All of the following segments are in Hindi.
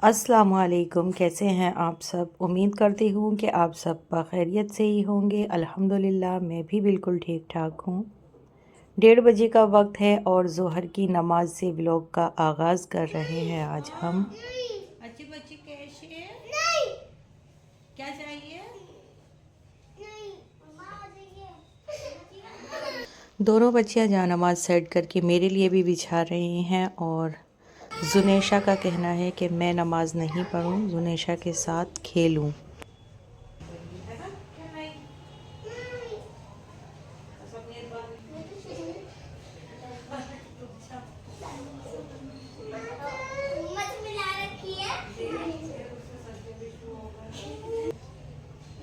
अस्सलाम वालेकुम। कैसे हैं आप सब? उम्मीद करती हूँ कि आप सब बखैरियत से ही होंगे। अल्हम्दुलिल्लाह मैं भी बिल्कुल ठीक ठाक हूँ। 1:30 बजे का वक्त है और ज़ोहर की नमाज से व्लॉग का आगाज़ कर रहे हैं आज हम। अच्छी बच्ची कैसे नहीं क्या चाहिए नहीं दोनों बच्चियाँ जहाँ नमाज सेट करके मेरे लिए भी बिछा रही हैं और जुनेशा का कहना है कि मैं नमाज नहीं पढ़ूँ, जुनेशा के साथ खेलूँ।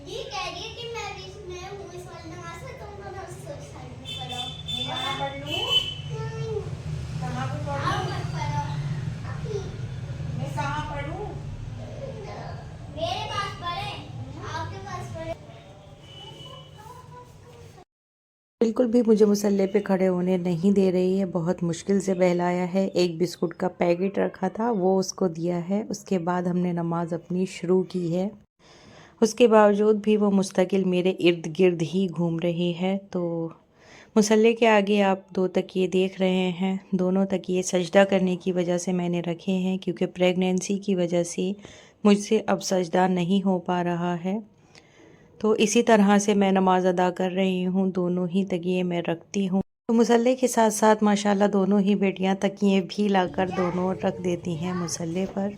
ये कह रही है कि मैं भी इसमें हूँ इस वाली नमाज में तुम दोनों उस साइड में पढ़ो मैं यहाँ पढ़ लूँ कहाँ पे पढ़ूँ आओ मत पढ़ो मैं कहाँ पढ़ूँ मेरे पास पढ़े आपके पास पढ़े बिल्कुल भी मुझे मुसल्ले पे खड़े होने नहीं दे रही है। बहुत मुश्किल से बहलाया है। एक बिस्कुट का पैकेट रखा था वो उसको दिया है। उसके बाद हमने नमाज अपनी शुरू की है। उसके बावजूद भी वो मुस्तकिल मेरे इर्द गिर्द ही घूम रही है। तो मुसल्ले के आगे आप 2 तकिए देख रहे हैं। दोनों तकिए सजदा करने की वजह से मैंने रखे हैं, क्योंकि प्रेगनेंसी की वजह से मुझसे अब सजदा नहीं हो पा रहा है। तो इसी तरह से मैं नमाज़ अदा कर रही हूँ। दोनों ही तकिए मैं रखती हूँ। तो मुसल्ले के साथ साथ माशाल्लाह दोनों ही बेटियाँ तकिए भी लाकर दोनों रख देती हैं मुसल्ले पर।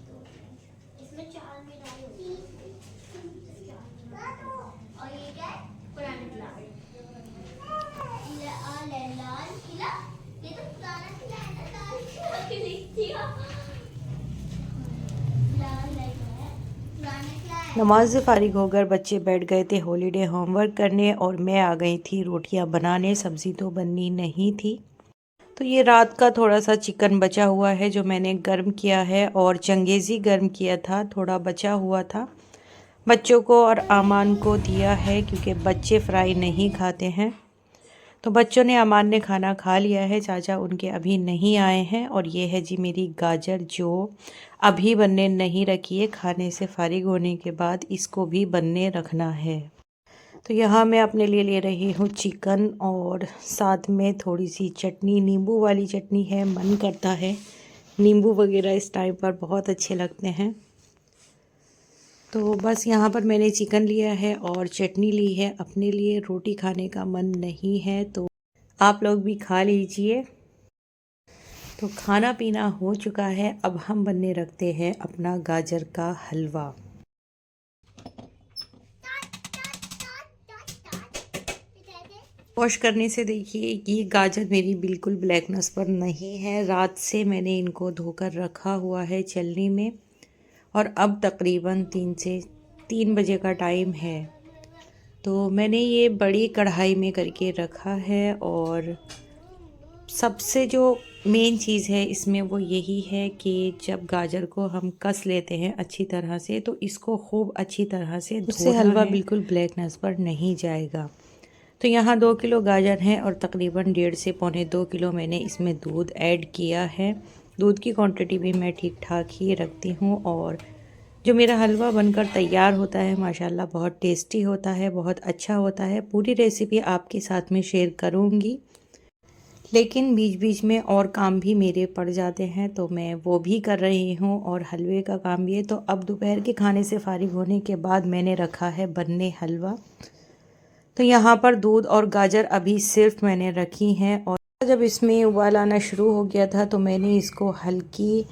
इसमें चार मिलाई होती और ये क्या है पुराने लाल किला ये तो पुराना किला है ना लाल किला की लिखती हो लाल लगा है पुराना किला है नमाज से फ़ारिग होकर बच्चे बैठ गए थे हॉलीडे होमवर्क करने और मैं आ गई थी रोटियां बनाने। सब्ज़ी तो बननी नहीं थी। तो ये रात का थोड़ा सा चिकन बचा हुआ है जो मैंने गर्म किया है, और चंगेज़ी गर्म किया था, थोड़ा बचा हुआ था। बच्चों को और आमान को दिया है क्योंकि बच्चे फ्राई नहीं खाते हैं। तो बच्चों ने, अमान ने खाना खा लिया है, चाचा उनके अभी नहीं आए हैं। और ये है जी मेरी गाजर जो अभी बनने नहीं रखी है, खाने से फारिग होने के बाद इसको भी बनने रखना है। तो यहाँ मैं अपने लिए ले रही हूँ चिकन और साथ में थोड़ी सी चटनी, नींबू वाली चटनी है। मन करता है नींबू वगैरह इस टाइम पर बहुत अच्छे लगते हैं। तो बस यहाँ पर मैंने चिकन लिया है और चटनी ली है। अपने लिए रोटी खाने का मन नहीं है तो आप लोग भी खा लीजिए। तो खाना पीना हो चुका है। अब हम बनने रखते हैं अपना गाजर का हलवा। वॉश करने से देखिए ये गाजर मेरी बिल्कुल ब्लैकनेस पर नहीं है। रात से मैंने इनको धोकर रखा हुआ है छलनी में, और अब तकरीबन 3 बजे का टाइम है। तो मैंने ये बड़ी कढ़ाई में करके रखा है। और सबसे जो मेन चीज़ है इसमें वो यही है कि जब गाजर को हम कस लेते हैं अच्छी तरह से, तो इसको खूब अच्छी तरह से उससे हलवा बिल्कुल ब्लैकनेस पर नहीं जाएगा। तो यहाँ 2 किलो गाजर हैं और तकरीबन 1.5 से पौने 2 किलो मैंने इसमें दूध ऐड किया है। दूध की क्वांटिटी भी मैं ठीक ठाक ही रखती हूँ। और जो मेरा हलवा बनकर तैयार होता है माशाल्लाह बहुत टेस्टी होता है, बहुत अच्छा होता है। पूरी रेसिपी आपके साथ में शेयर करूँगी, लेकिन बीच बीच में और काम भी मेरे पड़ जाते हैं तो मैं वो भी कर रही हूँ, और हलवे का काम भी है। तो अब दोपहर के खाने से फारिग होने के बाद मैंने रखा है बनने हलवा। तो यहाँ पर दूध और गाजर अभी सिर्फ मैंने रखी हैं। और जब इसमें उबाल आना शुरू हो गया था तो मैंने इसको हल्की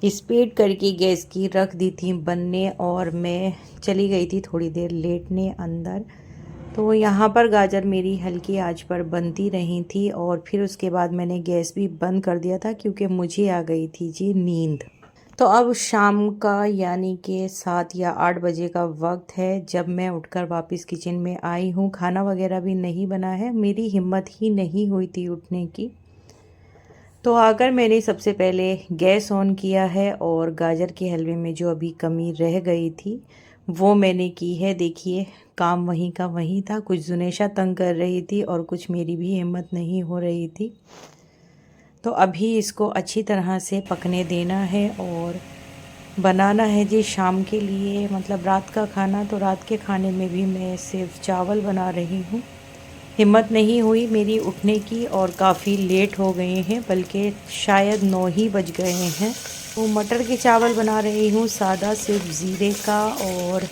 स्पीड करके गैस की रख दी थी बनने, और मैं चली गई थी थोड़ी देर लेटने अंदर। तो यहाँ पर गाजर मेरी हल्की आंच पर बनती रही थी, और फिर उसके बाद मैंने गैस भी बंद कर दिया था क्योंकि मुझे आ गई थी जी नींद। तो अब शाम का यानी कि 7 या 8 बजे का वक्त है जब मैं उठकर वापस किचन में आई हूँ। खाना वगैरह भी नहीं बना है, मेरी हिम्मत ही नहीं हुई थी उठने की। तो आकर मैंने सबसे पहले गैस ऑन किया है और गाजर के हलवे में जो अभी कमी रह गई थी वो मैंने की है। देखिए काम वहीं का वहीं था। कुछ जुनेशा तंग कर रही थी और कुछ मेरी भी हिम्मत नहीं हो रही थी। तो अभी इसको अच्छी तरह से पकने देना है। और बनाना है जी शाम के लिए, मतलब रात का खाना। तो रात के खाने में भी मैं सिर्फ चावल बना रही हूँ। हिम्मत नहीं हुई मेरी उठने की और काफ़ी लेट हो गए हैं, बल्कि शायद 9 ही बज गए हैं। तो मटर के चावल बना रही हूँ सादा, सिर्फ ज़ीरे का और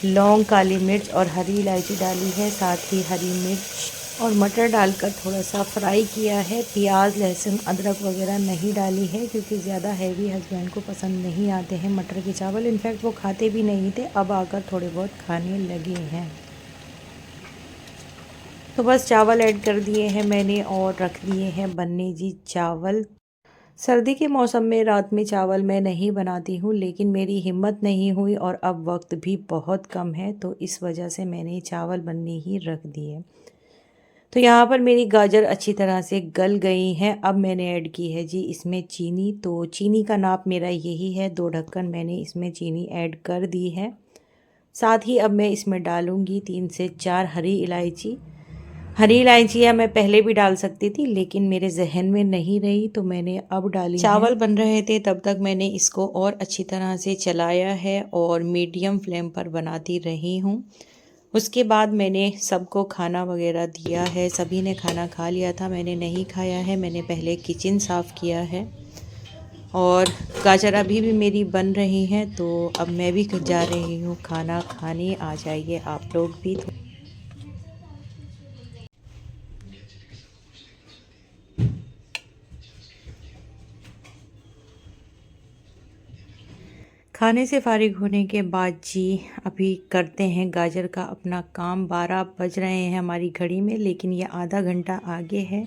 लौंग, काली मिर्च और हरी इलायची डाली है, साथ ही हरी मिर्च और मटर डालकर थोड़ा सा फ्राई किया है। प्याज, लहसुन, अदरक वगैरह नहीं डाली है क्योंकि ज़्यादा हैवी हस्बैंड को पसंद नहीं आते हैं मटर के चावल। इनफैक्ट वो खाते भी नहीं थे, अब आकर थोड़े बहुत खाने लगे हैं। तो बस चावल ऐड कर दिए हैं मैंने और रख दिए हैं बनने जी चावल। सर्दी के मौसम में रात में चावल मैं नहीं बनाती हूँ, लेकिन मेरी हिम्मत नहीं हुई और अब वक्त भी बहुत कम है, तो इस वजह से मैंने चावल बनने ही रख दिए। तो यहाँ पर मेरी गाजर अच्छी तरह से गल गई हैं। अब मैंने ऐड की है जी इसमें चीनी। तो चीनी का नाप मेरा यही है, 2 ढक्कन मैंने इसमें चीनी ऐड कर दी है। साथ ही अब मैं इसमें डालूँगी 3 से 4 हरी इलायची। हरी इलायचियाँ मैं पहले भी डाल सकती थी, लेकिन मेरे जहन में नहीं रही तो मैंने अब डाली। चावल बन रहे थे तब तक मैंने इसको और अच्छी तरह से चलाया है और मीडियम फ्लेम पर बनाती रही हूँ। उसके बाद मैंने सबको खाना वगैरह दिया है। सभी ने खाना खा लिया था, मैंने नहीं खाया है। मैंने पहले किचन साफ़ किया है और गाजर अभी भी मेरी बन रही हैं। तो अब मैं भी जा रही हूँ खाना खाने। आ जाइए आप लोग भी। खाने से फारिग होने के बाद जी अभी करते हैं गाजर का अपना काम। 12 बज रहे हैं हमारी घड़ी में, लेकिन ये आधा घंटा आगे है।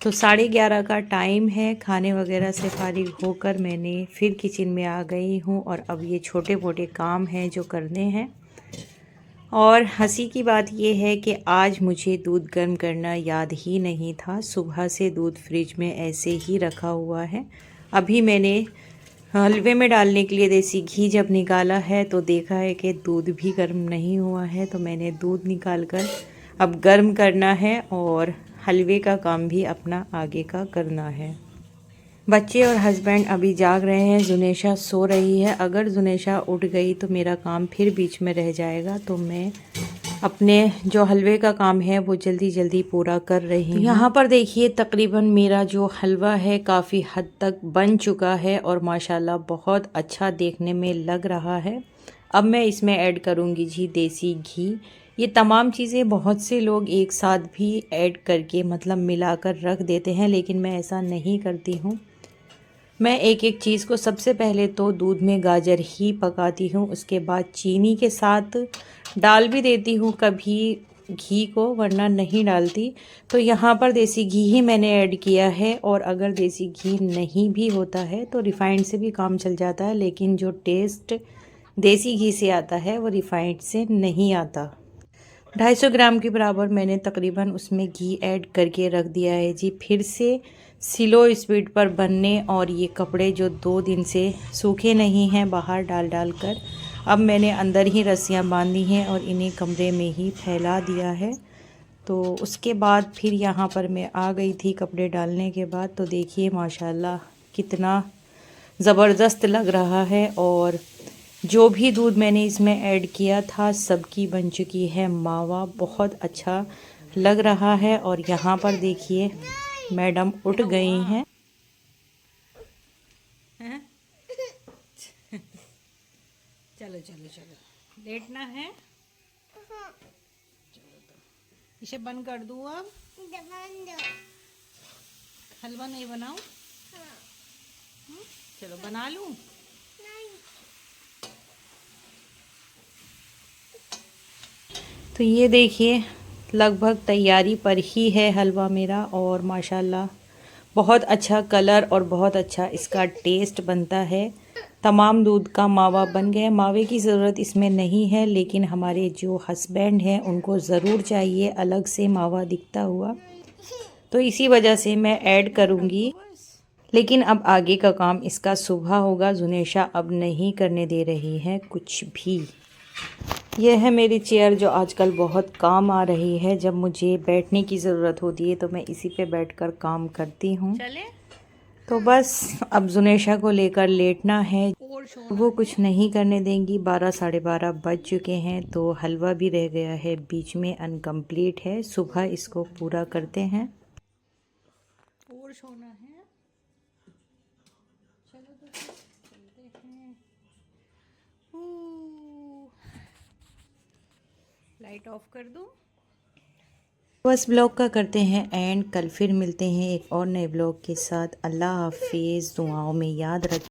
तो 11:30 का टाइम है। खाने वगैरह से फारिग होकर मैंने फिर किचन में आ गई हूँ और अब ये छोटे मोटे काम हैं जो करने हैं। और हंसी की बात ये है कि आज मुझे दूध गर्म करना याद ही नहीं था। सुबह से दूध फ्रिज में ऐसे ही रखा हुआ है। अभी मैंने हलवे में डालने के लिए देसी घी जब निकाला है तो देखा है कि दूध भी गर्म नहीं हुआ है। तो मैंने दूध निकाल कर अब गर्म करना है और हलवे का काम भी अपना आगे का करना है। बच्चे और हस्बैंड अभी जाग रहे हैं। जुनेशा सो रही है। अगर जुनेशा उठ गई तो मेरा काम फिर बीच में रह जाएगा। तो मैं अपने जो हलवे का काम है वो जल्दी जल्दी पूरा कर रही हूँ। यहाँ पर देखिए तकरीबन मेरा जो हलवा है काफ़ी हद तक बन चुका है और माशाल्लाह बहुत अच्छा देखने में लग रहा है। अब मैं इसमें ऐड करूँगी जी देसी घी। ये तमाम चीज़ें बहुत से लोग एक साथ भी ऐड करके मतलब मिलाकर रख देते हैं, लेकिन मैं ऐसा नहीं करती हूँ। मैं एक एक चीज़ को सबसे पहले तो दूध में गाजर ही पकाती हूँ, उसके बाद चीनी के साथ डाल भी देती हूँ कभी घी को, वरना नहीं डालती। तो यहाँ पर देसी घी ही मैंने ऐड किया है और अगर देसी घी नहीं भी होता है तो रिफ़ाइंड से भी काम चल जाता है, लेकिन जो टेस्ट देसी घी से आता है वो रिफ़ाइंड से नहीं आता। 250 ग्राम के बराबर मैंने तकरीबन उसमें घी ऐड करके रख दिया है जी, फिर से स्लो स्पीड पर बनने। और ये कपड़े जो 2 दिन से सूखे नहीं हैं बाहर डाल डाल कर, अब मैंने अंदर ही रस्सियाँ बांधी हैं और इन्हें कमरे में ही फैला दिया है। तो उसके बाद फिर यहाँ पर मैं आ गई थी कपड़े डालने के बाद। तो देखिए माशाल्लाह कितना ज़बरदस्त लग रहा है और जो भी दूध मैंने इसमें ऐड किया था सबकी बन चुकी है मावा। बहुत अच्छा लग रहा है। और यहाँ पर देखिए मैडम उठ गई हैं। चलो चलो चलो, लेटना है। चलो तो इसे बंद कर दूँ अब। हलवा नहीं बनाऊँ? चलो बना लूँ। तो ये देखिए लगभग तैयारी पर ही है हलवा मेरा और माशाल्लाह बहुत अच्छा कलर और बहुत अच्छा इसका टेस्ट बनता है। तमाम दूध का मावा बन गया। मावे की ज़रूरत इसमें नहीं है, लेकिन हमारे जो हस्बैंड हैं उनको ज़रूर चाहिए अलग से मावा दिखता हुआ, तो इसी वजह से मैं ऐड करूँगी। लेकिन अब आगे का काम इसका सुबह होगा। जुनेशा अब नहीं करने दे रही है कुछ भी। यह है मेरी चेयर जो आजकल बहुत काम आ रही है। जब मुझे बैठने की ज़रूरत होती है तो मैं इसी पे बैठकर काम करती हूँ। तो बस अब जुनेशा को लेकर लेटना है, वो कुछ नहीं करने देंगी। 12 साढ़े 12 बज चुके हैं, तो हलवा भी रह गया है बीच में, अनकम्प्लीट है। सुबह इसको पूरा करते हैं। और सोना है, चलो तो चलते हैं। लाइट ऑफ कर दूं। बस ब्लॉग का करते हैं एंड, कल फिर मिलते हैं एक और नए ब्लॉग के साथ। अल्लाह हाफिज़, दुआओं में याद रखें।